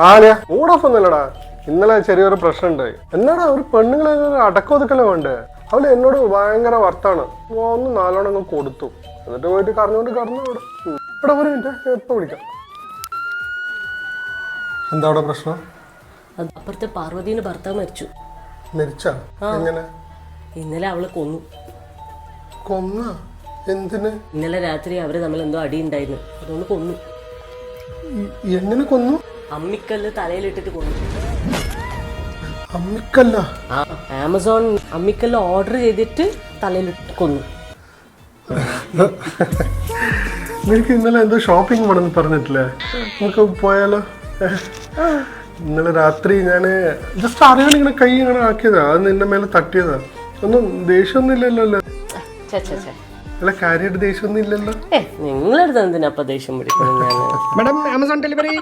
Alia mood off ഒന്നുമില്ലടാ. ഇന്നലെ ചെറിയൊരു പ്രശ്നം ഉണ്ടായി. എന്നാടാ ഒരു പെണ്ണുങ്ങളെ അടക്കൊതുക്കല്ലേ വേണ്ടേ? അവള് എന്നോട് ഭയങ്കര വർത്താണ്. ഒന്ന് നാലോണം കൊടുത്തു. എന്നിട്ട് പോയിട്ട് കറഞ്ഞോണ്ട് കറന്നു. ഇവിടെ ഒരു മിനിറ്റ്, എപ്പോ വിളിക്കാം. എന്താ അവിടെ പ്രശ്നം? അപ്പുറത്തെ പാർവതിന്റെ ഭർത്താവ് മരിച്ചു. മരിച്ചാ? എങ്ങനെ? ഇന്നലെ അവള് കൊന്നു. കൊന്ന? എന്തിന്? ഇന്നലെ രാത്രി അവര് തമ്മിൽ എന്തോ അടി ഉണ്ടായിരുന്നു, അതുകൊണ്ട് കൊന്നു. എങ്ങനെ കൊന്നു? അമ്മിക്കല്ല് തലയിലിട്ടിട്ട് കൊന്നു. അമ്മിക്കല്ല? ആമസോൺ അമ്മിക്കല്ല് ഓർഡർ ചെയ്തിട്ട് തലയിലിട്ട് കൊന്നു. നിനക്ക് ഇന്നലെ എന്തോ ഷോപ്പിംഗ് വേണമെന്ന് പറഞ്ഞിട്ടില്ലേ? നമുക്ക് പോയാലോ? ഇന്നലെ രാത്രി ഞാന് ജസ്റ്റ് അറിയാൻ ഇങ്ങനെ കൈ ഇങ്ങനെ ആക്കിയതാ, അത് നിന്റെ മേലെ തട്ടിയതാ. ഒന്നും ദേഷ്യമൊന്നും ഇല്ലല്ലോ? അല്ല, കാര്യമായിട്ട് ദേഷ്യമൊന്നും ഇല്ലല്ലോ? നിങ്ങളടുത്ത് എന്തിനാ ദേഷ്യം പിടിക്കുന്നത്? Madam Amazon delivery.